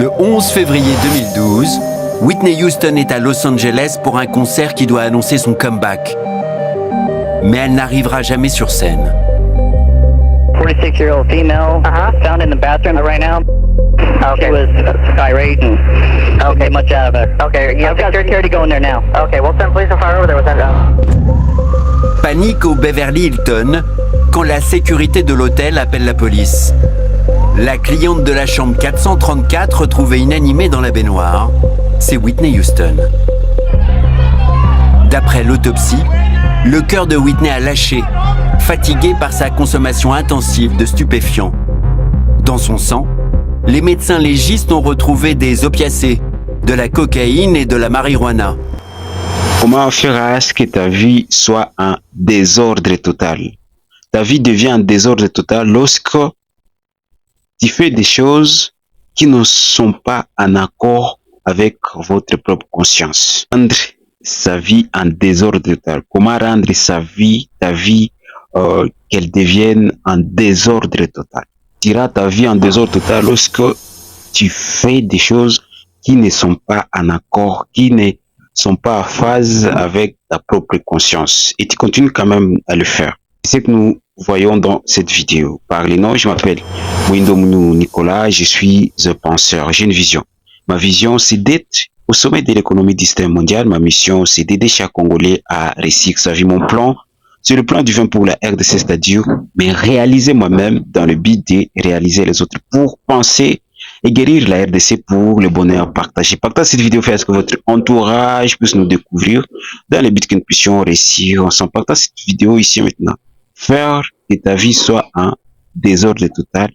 Le 11 février 2012, Whitney Houston est à Los Angeles pour un concert qui doit annoncer son comeback. Mais elle n'arrivera jamais sur scène. 46-year-old female found in the bathroom right now. Okay. She was irate and okay, much out of it. Okay, yeah, I've got security going there now. Okay, we'll send police and fire over there. We'll send Panique au Beverly Hilton quand la sécurité de l'hôtel appelle la police. La cliente de la chambre 434 retrouvée inanimée dans la baignoire, c'est Whitney Houston. D'après l'autopsie, le cœur de Whitney a lâché, fatigué par sa consommation intensive de stupéfiants. Dans son sang, les médecins légistes ont retrouvé des opiacés, de la cocaïne et de la marijuana. Comment faire à ce que ta vie soit un désordre total? Ta vie devient un désordre total lorsque tu fais des choses qui ne sont pas en accord avec votre propre conscience. Rendre sa vie en désordre total. Comment rendre sa vie, ta vie, qu'elle devienne un désordre total? Tu iras ta vie en désordre total lorsque tu fais des choses qui ne sont pas en accord, qui ne sont pas en phase avec ta propre conscience. Et tu continues quand même à le faire. C'est ce que nous voyons dans cette vidéo. Par les noms, je m'appelle Windomounou Nicolas, je suis un penseur, j'ai une vision. Ma vision, c'est d'être au sommet de l'économie du système mondial. Ma mission, c'est d'aider chaque Congolais à réussir sa vie. Mon plan, c'est le plan du vin pour la RDC, c'est-à-dire mais réaliser moi-même dans le but de réaliser les autres pour penser et guérir la RDC pour le bonheur partagé. Partagez cette vidéo, faites ce que votre entourage puisse nous découvrir dans le but que nous puissions réussir ensemble. Partagez cette vidéo ici maintenant. Faire que ta vie soit un désordre total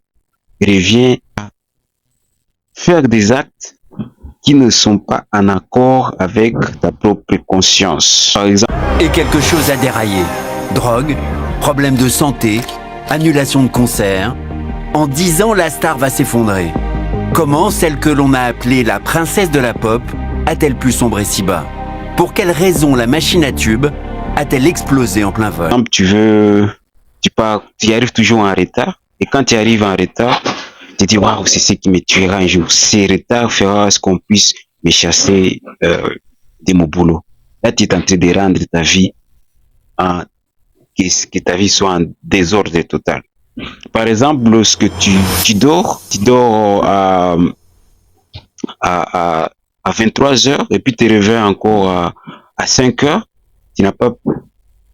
revient à faire des actes qui ne sont pas en accord avec ta propre conscience. Par exemple, et quelque chose a déraillé. Drogue, problème de santé, annulation de concert. En 10 ans, la star va s'effondrer. Comment celle que l'on a appelée la princesse de la pop a-t-elle pu sombrer si bas? Pour quelle raison la machine à tube a-t-elle explosé en plein vol? tu y arrives toujours en retard. Et quand tu arrives en retard, tu te dis, waouh, c'est ce qui me tuera un jour. Ces retards fera ce qu'on puisse me chasser de mon boulot. Là, tu es en train de rendre ta vie que ta vie soit en désordre total. Par exemple, lorsque tu dors à 23 heures et puis tu te réveilles encore à 5 heures, tu n'as pas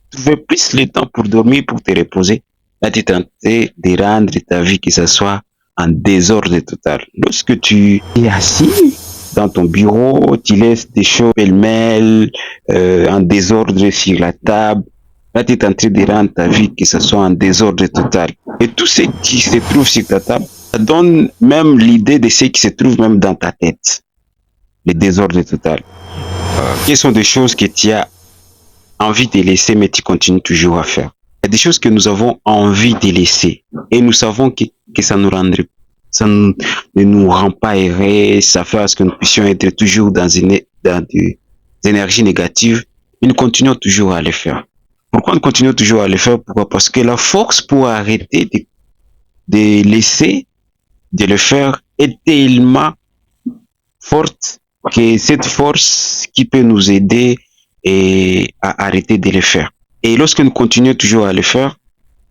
trouvé plus le temps pour dormir, pour te reposer. Là, tu es en train de rendre ta vie que ce soit en désordre total. Lorsque tu es assis dans ton bureau, tu laisses des choses pêle-mêle, en désordre sur la table. Là, tu es en train de rendre ta vie que ce soit en désordre total. Et tout ce qui se trouve sur ta table, ça donne même l'idée de ce qui se trouve même dans ta tête. Le désordre total. Quelles sont des choses que tu as envie de laisser, mais tu continues toujours à faire? Il y a des choses que nous avons envie de laisser. Et nous savons que ça ne nous rend pas heureux, ça fait à ce que nous puissions être toujours dans des énergies négatives. Mais nous continuons toujours à le faire. Pourquoi nous continuons toujours à le faire? Pourquoi? Parce que la force pour arrêter de laisser, de le faire, est tellement forte que cette force qui peut nous aider à arrêter de le faire. Et lorsque nous continuons toujours à le faire,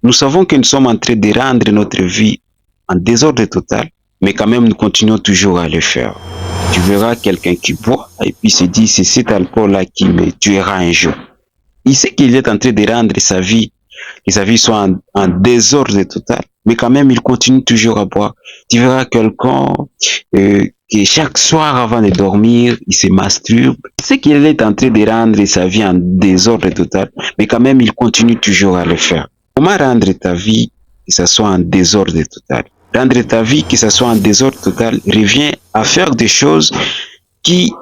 nous savons que nous sommes en train de rendre notre vie en désordre total, mais quand même nous continuons toujours à le faire. Tu verras quelqu'un qui boit et puis se dit c'est cet alcool-là qui me tuera un jour. Il sait qu'il est en train de rendre sa vie, que sa vie soit en désordre total, mais quand même il continue toujours à boire. Tu verras quelqu'un que chaque soir avant de dormir, il se masturbe. Il sait qu'il est en train de rendre sa vie en désordre total, mais quand même il continue toujours à le faire. Comment rendre ta vie que ça soit en désordre total? Rendre ta vie que ça soit en désordre total revient à faire des choses qui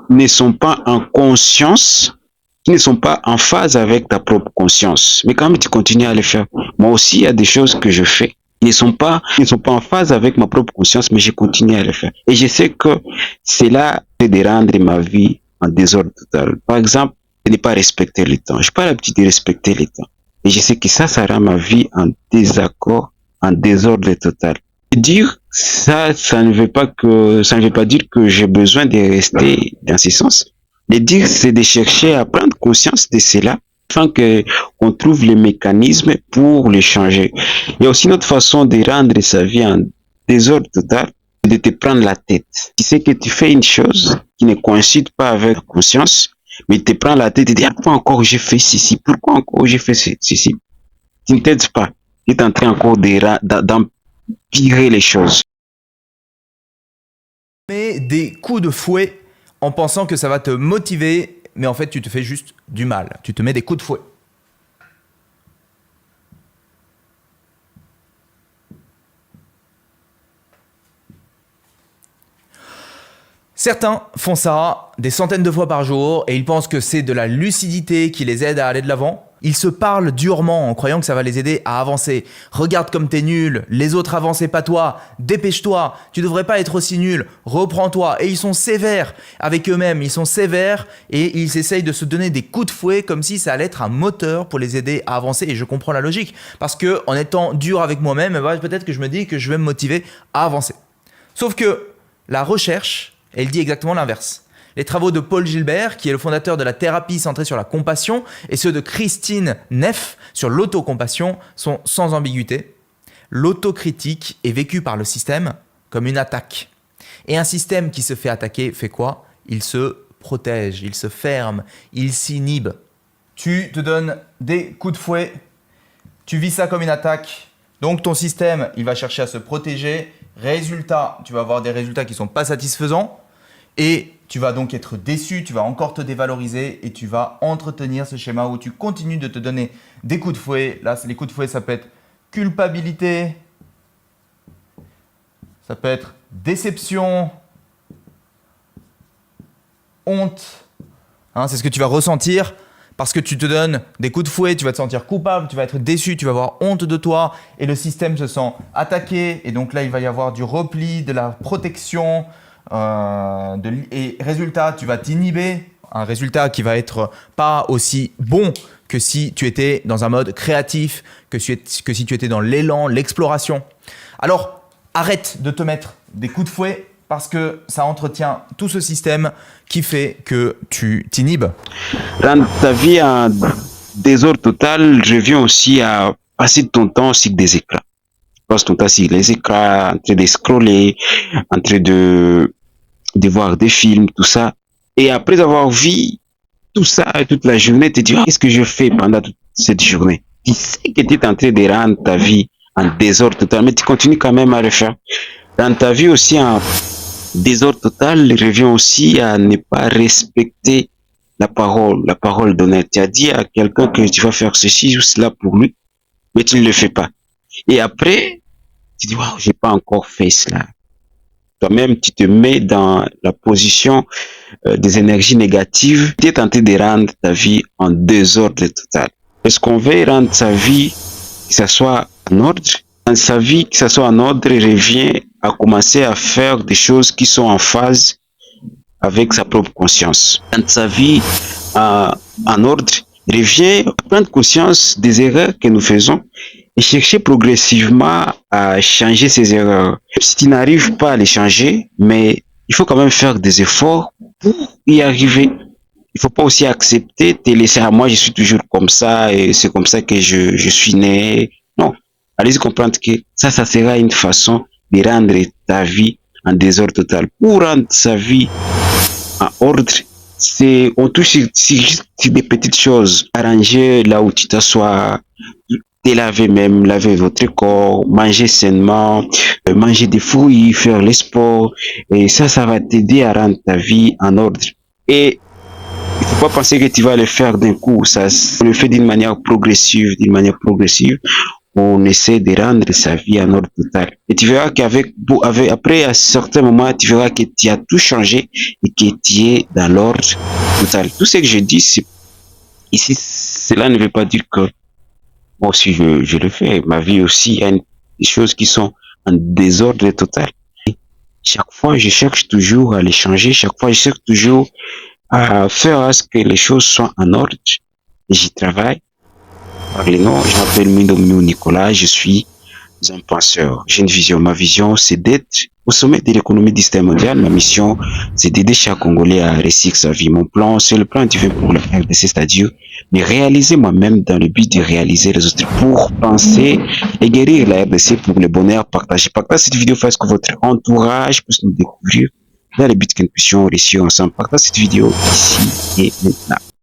ne sont pas en conscience, qui ne sont pas en phase avec ta propre conscience. Mais quand même, tu continues à les faire. Moi aussi, il y a des choses que je fais qui ne sont pas en phase avec ma propre conscience, mais je continue à les faire. Et je sais que c'est là de rendre ma vie en désordre total. Par exemple, de ne pas respecter le temps. Je n'ai pas l'habitude de respecter le temps. Et je sais que ça rend ma vie en désaccord, en désordre total. Dire ça, ça ne veut pas dire que j'ai besoin de rester dans ce sens. Le dire, c'est de chercher à prendre conscience de cela afin que qu'on trouve les mécanismes pour les changer. Il y a aussi une autre façon de rendre sa vie en désordre total, c'est de te prendre la tête. Tu sais que tu fais une chose qui ne coïncide pas avec la conscience, mais tu te prends la tête et tu dis, ah, pourquoi encore j'ai fait ceci? Pourquoi encore j'ai fait ceci? Tu ne t'aides pas. Tu es en train encore d'empirer les choses. Mets des coups de fouet en pensant que ça va te motiver, mais en fait tu te fais juste du mal. Tu te mets des coups de fouet. Certains font ça des centaines de fois par jour et ils pensent que c'est de la lucidité qui les aide à aller de l'avant. Ils se parlent durement en croyant que ça va les aider à avancer. Regarde comme t'es nul, les autres avancent et pas toi, dépêche-toi, tu devrais pas être aussi nul, reprends-toi. Et ils sont sévères avec eux-mêmes, ils sont sévères et ils essayent de se donner des coups de fouet comme si ça allait être un moteur pour les aider à avancer. Et je comprends la logique parce que en étant dur avec moi-même, peut-être que je me dis que je vais me motiver à avancer. Sauf que la recherche, elle dit exactement l'inverse. Les travaux de Paul Gilbert, qui est le fondateur de la thérapie centrée sur la compassion, et ceux de Christine Neff sur l'autocompassion sont sans ambiguïté. L'autocritique est vécue par le système comme une attaque. Et un système qui se fait attaquer fait quoi? Il se protège, il se ferme, il s'inhibe. Tu te donnes des coups de fouet, tu vis ça comme une attaque, donc ton système, il va chercher à se protéger. Résultat, tu vas avoir des résultats qui ne sont pas satisfaisants et tu vas donc être déçu, tu vas encore te dévaloriser et tu vas entretenir ce schéma où tu continues de te donner des coups de fouet. Là, les coups de fouet, ça peut être culpabilité, ça peut être déception, honte. Hein, c'est ce que tu vas ressentir parce que tu te donnes des coups de fouet, tu vas te sentir coupable, tu vas être déçu, tu vas avoir honte de toi et le système se sent attaqué. Et donc là, il va y avoir du repli, de la protection. Et résultat, tu vas t'inhiber. Un résultat qui va être pas aussi bon que si tu étais dans un mode créatif, que si tu étais dans l'élan, l'exploration. Alors, arrête de te mettre des coups de fouet parce que ça entretient tout ce système qui fait que tu t'inhibes. Dans ta vie en désordre total, je viens aussi à passer ton temps sur des écrans. Tu passes ton temps sur les écrans, en train de scroller, en train de voir des films, tout ça. Et après avoir vu tout ça toute la journée, tu te dis, oh, qu'est-ce que je fais pendant toute cette journée? Tu sais que tu es en train de rendre ta vie en désordre total, mais tu continues quand même à le faire. Dans ta vie aussi en désordre total, revient aussi à ne pas respecter la parole donnée. Tu as dit à quelqu'un que tu vas faire ceci ou cela pour lui, mais tu ne le fais pas. Et après, tu dis, waouh, j'ai pas encore fait cela. Toi-même, tu te mets dans la position des énergies négatives. Tu es tenté de rendre ta vie en désordre total. Est-ce qu'on veut rendre sa vie, que ça soit en ordre? Dans sa vie, que ça soit en ordre, revient à commencer à faire des choses qui sont en phase avec sa propre conscience. Dans sa vie en ordre, revient à prendre conscience des erreurs que nous faisons et chercher progressivement à changer ces erreurs. Si tu n'arrives pas à les changer, mais il faut quand même faire des efforts pour y arriver. Il faut pas aussi accepter, te laisser à moi, je suis toujours comme ça et c'est comme ça que je suis né. Non. Allez-y comprendre que ça sera une façon de rendre ta vie en désordre total. Pour rendre sa vie en ordre, on touche sur des petites choses. Arranger là où tu t'assois, te laver même, laver votre corps, manger sainement, manger des fruits, faire le sport. Et ça va t'aider à rendre ta vie en ordre. Et il faut pas penser que tu vas le faire d'un coup. On le fait d'une manière progressive, on essaie de rendre sa vie en ordre total. Et tu verras après, à certains moments, tu verras que tu as tout changé et que tu es dans l'ordre total. Tout ce que je dis, ici, cela ne veut pas dire que moi aussi je le fais. Ma vie aussi, il y a des choses qui sont en désordre total. Et chaque fois, je cherche toujours à les changer. Chaque fois, je cherche toujours à faire à ce que les choses soient en ordre. Et j'y travaille. Par les noms, je m'appelle Mindomio Nicolas, je suis un penseur. J'ai une vision. Ma vision, c'est d'être au sommet de l'économie du système mondial. Ma mission, c'est d'aider chaque Congolais à réussir sa vie. Mon plan, c'est le plan divin pour le RDC, c'est-à-dire me réaliser moi-même dans le but de réaliser les autres pour penser et guérir la RDC pour le bonheur partagé. Partagez cette vidéo, faites que votre entourage puisse nous découvrir dans le but que nous puissions réussir ensemble. Partagez cette vidéo ici et maintenant.